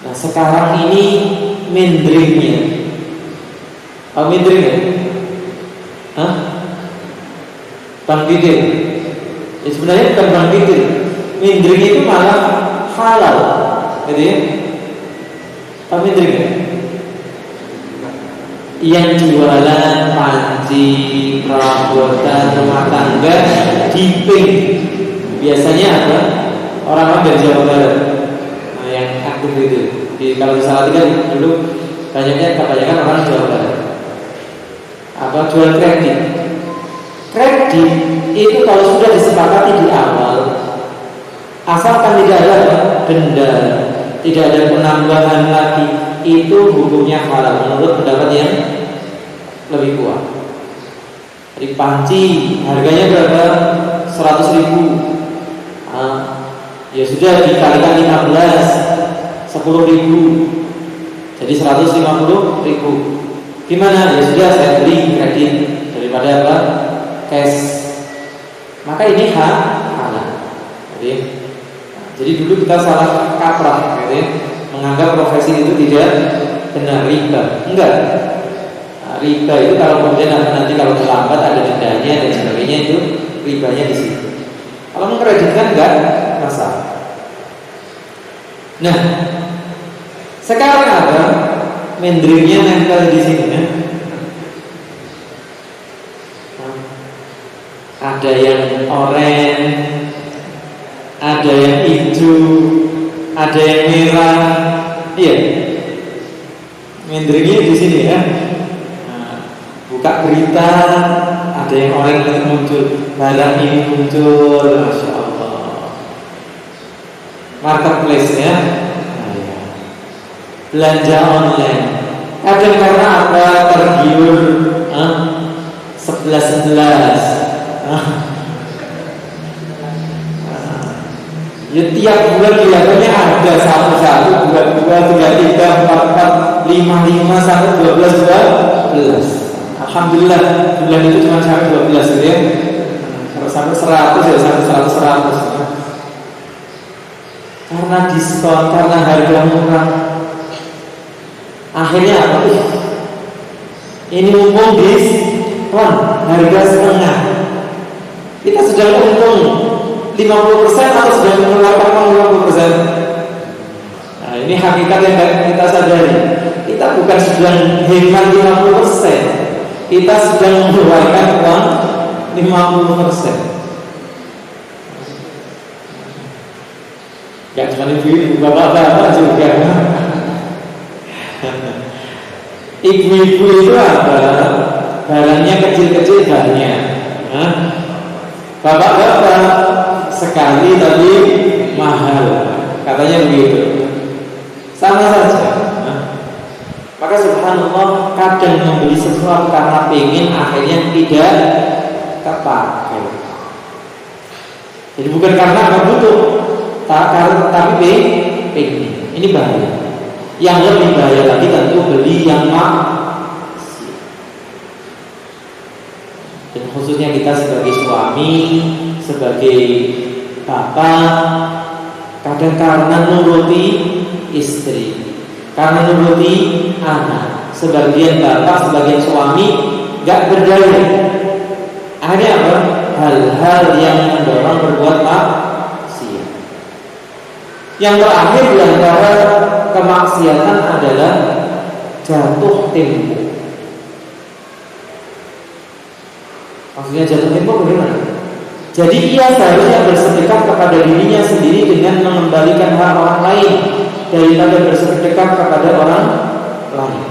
Nah sekarang ini mendringnya. Mindring ya? Bang Didin. Ya sebenarnya bukan Bang Didin. Mindring itu malah halal. Gitu ya? Mindring ya? Yang jualan panci, perabotan rumah tangga di ping. Biasanya apa? Orang-orang dari Jawa Barat. Nah, yang aktif itu. Kalau misalnya kan dulu kebanyakan orang Jawa Barat. Apa jual kredit? Kredit itu kalau sudah disepakati di awal, asalkan tidak ada denda, tidak ada penambahan lagi, itu hukumnya halal menurut pendapat yang lebih kuat. Jadi panci harganya berapa? 100.000. Ya sudah dikalikan 15, 10.000, jadi 150.000. Gimana? Ya sudah saya beli kredit daripada apa? Cash. Maka ini halal. Jadi dulu kita salah kaprah, gitu ya, menganggap profesi itu tidak benar, riba. Enggak. Riba itu kalau kemudian nanti kalau terlambat ada dendanya dan sebagainya, itu ribanya di situ. Kalau mengkreditkan enggak masalah. Nah, sekarang ada mendringnya nempel di sini ya. yang oranye, ada yang hijau, ada yang merah. Iya, mendringnya di sini ya. Nah, buka berita, ada yang oranye yang muncul, barang ini muncul, masya Allah. Marketplace ya. Nah, ya. Belanja online. Kadang karena apa tergiur 11. Ya tiap bulan kelihatannya ada 1, 2, 3, 4, 5, sampai 12. Alhamdulillah bulan itu cuma sampai 12 gitu ya. Kalau sampai 100 ya sampai 100. Karena diskon, karena harga murah. Akhirnya apa? Ini mumpung diskon harga setengah. Kita sedang untung 50% atau sudah mengeluarkan 50%. Nah, ini hakikat yang kita sadari. Kita bukan sedang hemat 50%. Kita sedang mengeluarkan uang 50%. Gak cuma ibu-ibu, bapak-bapak juga. Ibu-ibu itu apa? Barangnya kecil-kecil banyak. Bapak-bapak sekali tapi mahal, katanya begitu. Sama saja. Maka subhanallah, kadang membeli sesuatu karena pengen, akhirnya tidak terpakai. Jadi bukan karena nggak butuh, tapi pengen. Ini bahaya. Yang lebih bahaya lagi tentu beli yang maksiat. Dan khususnya kita sebagai suami, sebagai bapak, kadang karena nuruti istri, karena nuruti anak, sebagian bapak, sebagian suami gak berdaya. Akhirnya apa? Hal-hal yang mendorong berbuat maksiat. Yang terakhir di antara kemaksiatan adalah jatuh tempo. Maksudnya jatuh tempo bagaimana? Jadi ia seharusnya bersedekah kepada dirinya sendiri dengan mengembalikan hak orang lain daripada bersedekah kepada orang lain.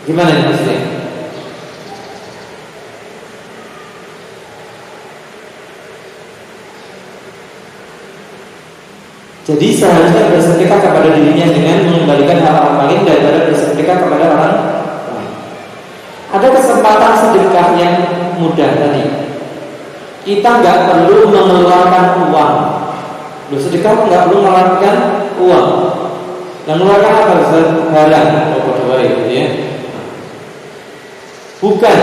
Gimana ini maksudnya? Jadi seharusnya bersedekah kepada dirinya dengan mengembalikan hak orang lain daripada bersedekah kepada orang lain. Ada kesempatan sedekah yang mudah tadi. Kita nggak perlu mengeluarkan uang. Sedekah nggak perlu mengeluarkan uang. Dan mengeluarkan apa? Barang. Ya. Bukan.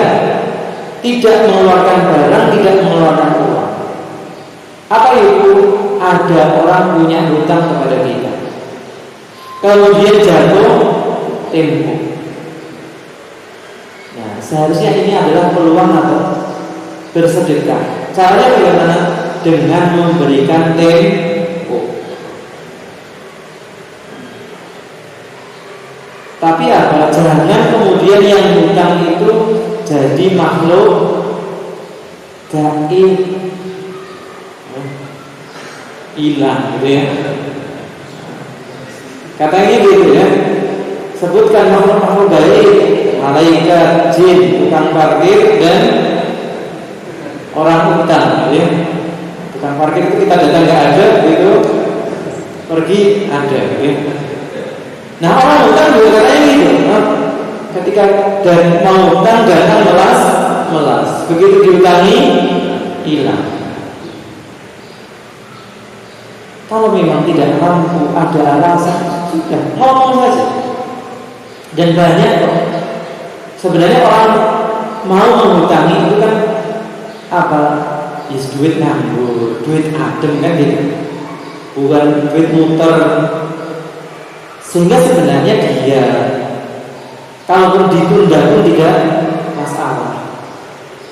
Tidak mengeluarkan barang, tidak mengeluarkan uang. Apa itu? Ada orang punya hutang kepada kita. Kalau dia jatuh tempo. Nah, seharusnya ini adalah peluang atau bersedekah. Caranya bagaimana? Dengan memberikan tempo. Tapi apa? Jangan kemudian yang hutang itu jadi makhluk gaib, hilang gitu ya. Katanya gitu ya. Sebutkan makhluk-makhluk gaib, malaikat, jin, tukang parkir dan orang hutan, ya. Tukang parkir itu kita datang nggak ada, itu pergi ada, ya. Nah orang hutan juga katanya gitu. Ketika dan mau hutang datang melas, begitu diutangi hilang. Kalau memang tidak mampu, ada alasan, sudah ngomong saja. Dan banyak kok. Sebenarnya orang mau menghutangi itu kan apa? Is duit nganggur, duit adem kan gitu. Bukan duit muter. Sehingga sebenarnya dia kalaupun ditunda pun tidak masalah.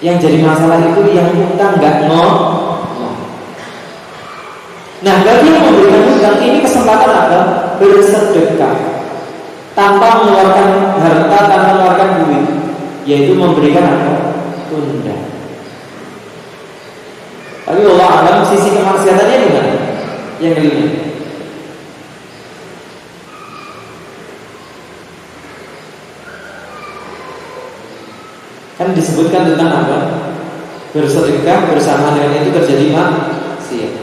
Yang jadi masalah itu yang hutang nggak ngomong. Nah, bagi yang memberikan hutang ini kesempatan apa? Bersedekah. tanpa mengeluarkan harta, tanpa mengeluarkan duit, yaitu memberikan apa? Tunda. Tapi Allah alam sisi kemaksiatannya gimana? Yang kelima. Kan disebutkan tentang apa? Bersedekah bersama dengan itu terjadi maksiat.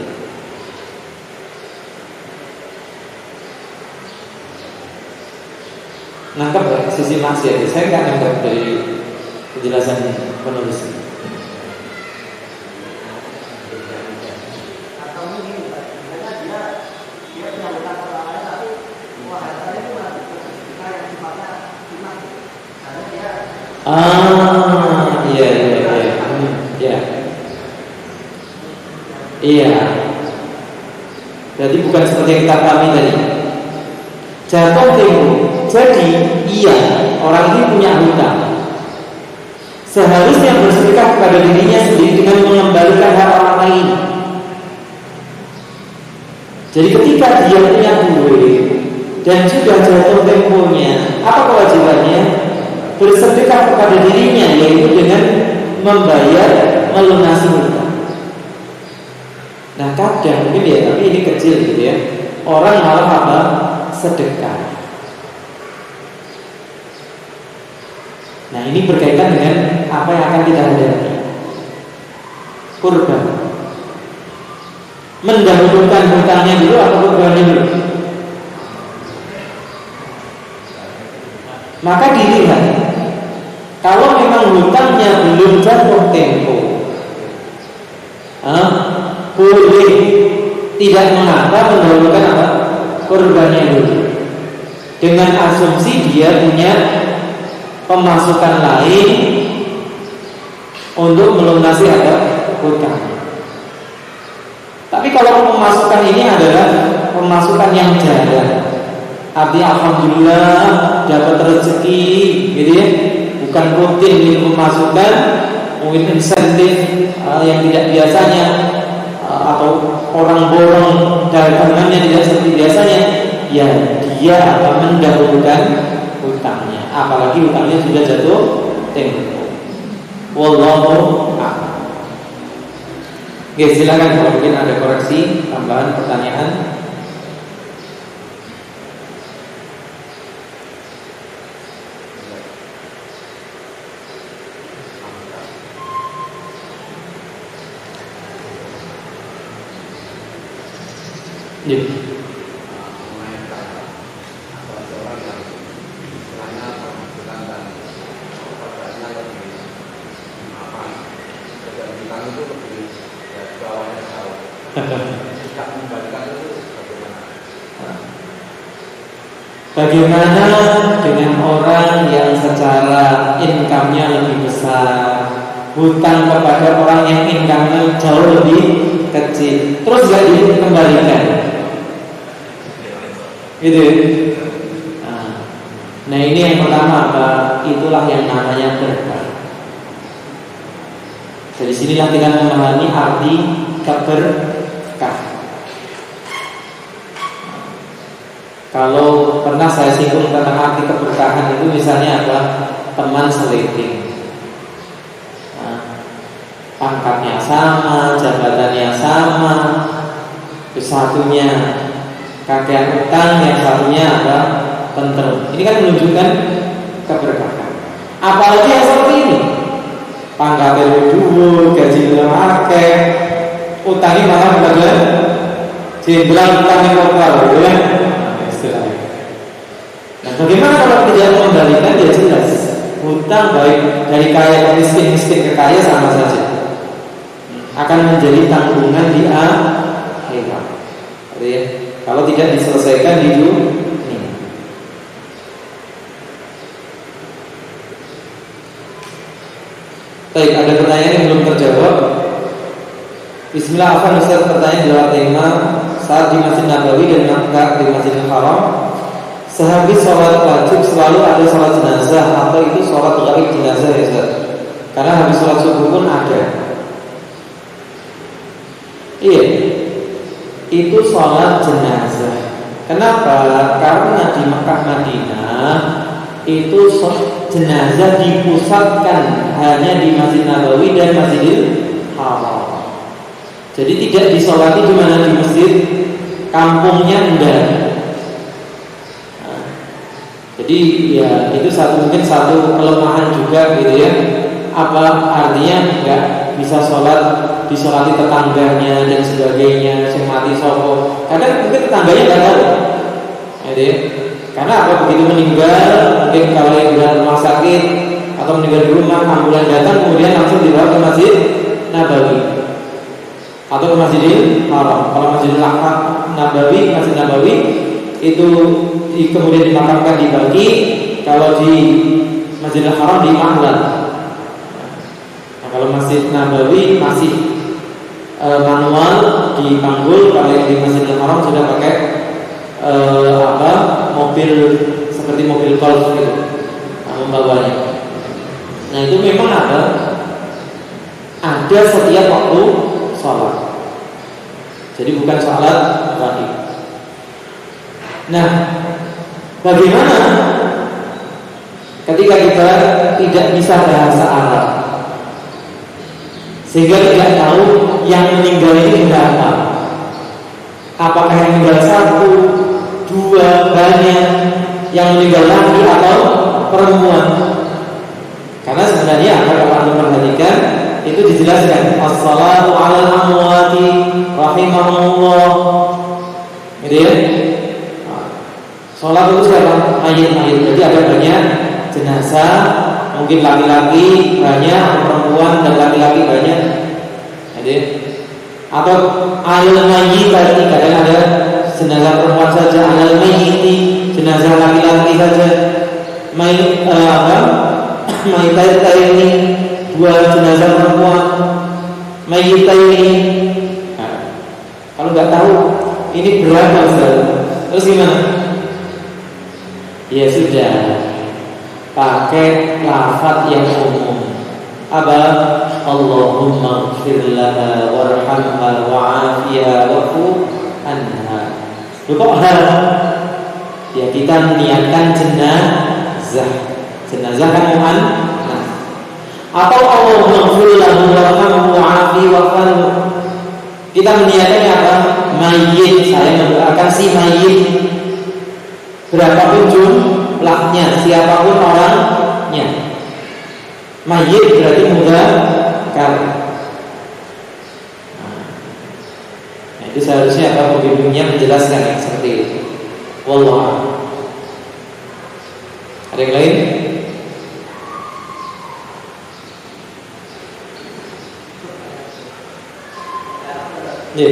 Nangkep ya sisi maksiat. Saya nggak nangkep dari penjelasannya penulis. Iya. Jadi bukan seperti yang kita pahami tadi. Jatuh tempo. Jadi iya, orang ini punya hutang. Seharusnya bersedekah kepada dirinya sendiri dengan mengembalikan hak orang lain. Jadi ketika dia punya duit dan sudah jatuh temponya, apa kewajibannya? Bersedekah kepada dirinya, yaitu dengan membayar, melunasi hutang. Nah kadang mungkin ya, tapi ini kecil gitu ya, orang malah apa? Sedekah. Nah ini berkaitan dengan apa yang akan kita hadapi. Kurban. Mendahulukan hutangnya dulu atau kurbannya dulu? Maka dilihat, kalau memang hutangnya belum jatuh tempo, boleh, tidak mengapa mendahulukan apa? Kurbannya dulu. Dengan asumsi dia punya pemasukan lain untuk melunasi apa? Hutang. Tapi kalau pemasukan ini adalah pemasukan yang jalan, artinya alhamdulillah dapat rezeki, gitu ya, bukan rutin ini pemasukan, mungkin insentif yang tidak biasanya, atau orang borong dagangannya tidak seperti biasanya, ya dia akan mendahulukan hutangnya, apalagi hutangnya sudah jatuh tempo. Wallahu a'lam. Oke, silakan kalau mungkin ada koreksi, tambahan, pertanyaan. Ya. Bagaimana dengan orang yang secara income-nya lebih besar, hutang kepada orang yang income-nya jauh lebih kecil, terus gak dikembalikan, gitu. Nah ini yang pertama apa? Itulah yang namanya berkah. Dari sinilah kita memahami arti keberkah. Kalau pernah saya singgung tentang arti keberkahan itu, misalnya apa? Teman seleting, pangkatnya sama, jabatannya sama, satunya kakek utang, yang satunya apa? Tentrem. Ini kan menunjukkan keberkahan. Apalagi yang seperti ini, pangkatnya dulu, gajinya akeh, utangnya malah pada jenderal, utangnya lokal, gitu kan? Nah, bagaimana kalau tidak mengembalikan? Dia jelas hutang baik dari kaya ke miskin, miskin ke kaya sama saja, akan menjadi tanggungan di akhirat. Ya, kalau tidak diselesaikan di dunia. Baik, ada pertanyaan yang belum terjawab. Bismillah, apa Ustaz, pertanyaan jawab tema saat di Masjid Nabawi dan di Masjidil Haram, sehabis sholat wajib selalu ada sholat jenazah, atau itu sholat gaib jenazah ya Ustaz? Karena habis sholat subuh pun ada. Iya, itu sholat jenazah. Kenapa? Karena di Mekah Madinah itu jenazah dipusatkan hanya di Masjid Nabawi dan Masjidil Haram. Jadi tidak disolati di mana, di masjid kampungnya enggak. Jadi ya itu mungkin satu kelemahan juga gitu ya. Apa artinya enggak bisa disolati tetangganya dan sebagainya, yang mati sopo. Kadang mungkin tetangganya enggak tahu. Gitu ya. Karena apa, begitu meninggal, mungkin kalau yang di rumah sakit atau meninggal di rumah, ambulan datang kemudian langsung dibawa ke Masjid Nabawi atau ke Masjidil Haram. Kalau Masjidil Nabawi, Masjid Nabawi itu kemudian dimakamkan di Baqi, kalau di Masjidil Haram di Ma'lan. Nah, kalau Masjid Nabawi masih manual di Panggul, kalau yang di Masjidil Haram sudah pakai mobil seperti mobil golf gitu, membawanya. Nah itu memang ada setiap waktu sholat. Jadi bukan sholat wajib. Nah, bagaimana ketika kita tidak bisa bahasa Arab, sehingga tidak tahu yang meninggal ini berapa? Apakah yang meninggal satu, dua, banyak, yang meninggal laki atau perempuan? Karena sebenarnya kalau Anda perhatikan itu dijelaskan as-salatu 'alal amwati rahimahumullah. Gitu ya. Salat itu siapa? Mayit-mayit. Jadi ada banyak jenazah, mungkin laki-laki banyak, perempuan dan laki-laki banyak. Jadi atau alal mayyit, tadi kadang ada jenazah perempuan saja, alal mayyit, jenazah laki-laki saja. Mayit ini dua jenazah perempuan, mayyit ini. Nah, kalau nggak tahu ini berapa Ustaz, terus gimana? Ya sudah, pakai lafaz yang umum. Apa? Allahumma ighfir laha warhamha wa'afiha wa'fu anha. Bukan ya, kita niatkan jenazah kan mu'annas. Atau Allahumma ighfir lahu warhamhu wa'afiha wa'fu. Kita meniatkan apa? Mayit, saya mendoakan si mayit. Berapapun jumlahnya, siapapun orangnya. Mayit berarti mudzakkar. Nah, itu seharusnya apa, pembimbingnya menjelaskan yang seperti itu. Wallahu. Ada yang lain? Ya.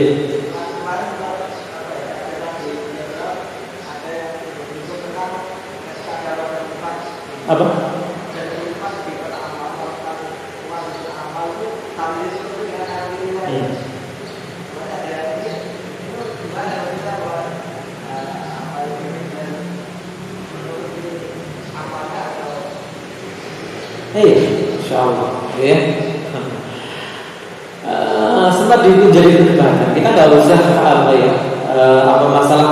Apa? Insyaallah, ya. Sempat jadi perdebatan. Kita nggak usah apa masalah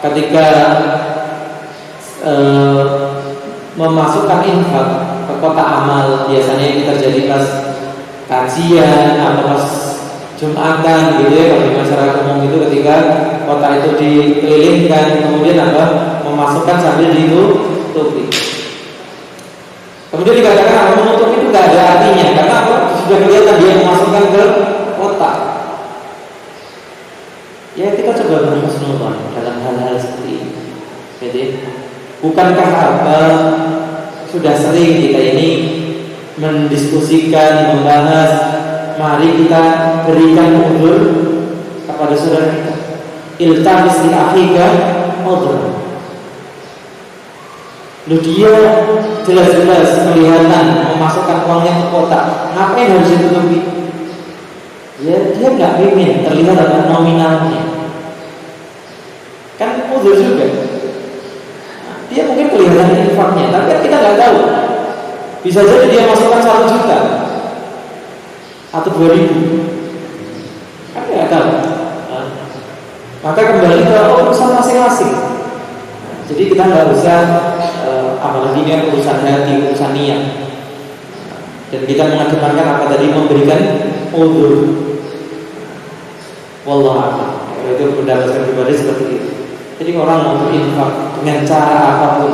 ketika memasukkan infak ke kotak amal, biasanya ini terjadi pas kajian atau pas Jumatan gitu ya, kalau di masyarakat umum itu ketika kotak itu dikelilingkan, kemudian memasukkan sambil ditutupi. Kemudian dikatakan apa, menutup itu tidak ada artinya, karena apa? Sudah kelihatan dia memasukkan ke kotak. Ya kita coba berhusnudzon dalam hal-hal seperti ini. Jadi bukankah sudah sering kita ini mendiskusikan, membahas, mari kita berikan udzur kepada saudara kita. Iltamis li akhika udhran. Loh, dia jelas-jelas kelihatan memasukkan uangnya ke kotak, ngapain harus ditutupi? Ya dia nggak ingin terlihat ada nominalnya. Kan udzur juga. Dia mungkin kelihatan infaknya, tapi kan kita nggak tahu. Bisa jadi dia masukkan 1 juta atau 2.000, kan nggak tahu. maka kembali ke urusan masing-masing. Jadi kita nggak usah apalagi ini urusan hati, urusan niat. Dan kita mengakibatkan apa tadi, memberikan udzur. Wallahu a'lam. Itu pendapat pribadi seperti itu. Jadi orang mau berinfak dengan cara apapun.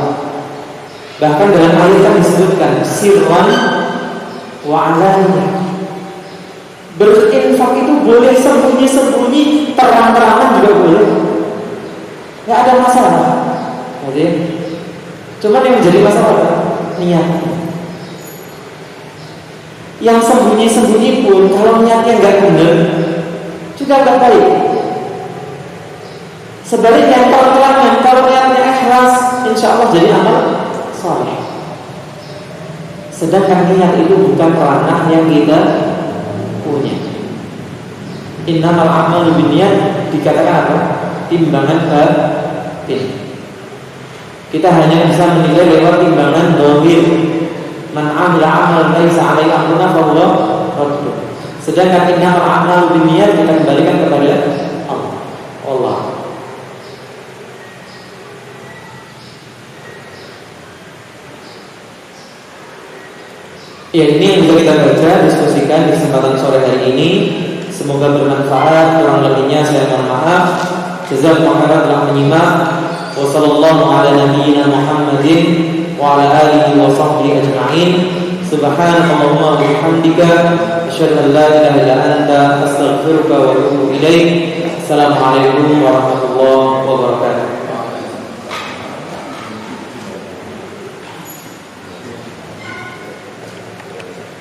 Bahkan dalam ayat kan disebutkan sirran wa alaniyah. Berinfak itu boleh sembunyi-sembunyi, terang-terangan juga boleh. Nggak ada masalah. Jadi, cuman yang menjadi masalah niat. Yang sembunyi-sembunyi pun kalau niatnya nggak benar, juga nggak baik. Sebaliknya terang-terangan, kalau niatnya ikhlas, insya Allah jadi amal saleh. Sedangkan niat itu bukan ranah yang kita punya. Innamal a'malu binniyat dikatakan apa? Timbangan batin. Kita hanya bisa menilai lewat timbangan dhamir. Man 'amila 'amalan laisa 'alaihi amruna fa huwa radd. Sedangkan innamal a'malu binniyat kita kembalikan kepada Allah. Allah. Ya, ini yang bisa kita baca, diskusikan di kesempatan sore hari ini. Semoga bermanfaat. Kurang lebihnya saya mohon maaf. Jazakumullah khairan telah menyimak. Wassallallahu ala nabiyyina Muhammadin wa ala alihi wa sahbihi ajma'in. Subhanakallahumma wa bihamdika asyhadu an la ilaha illa anta astaghfiruka wa atubu ilaik. Assalamualaikum warahmatullahi wabarakatuh.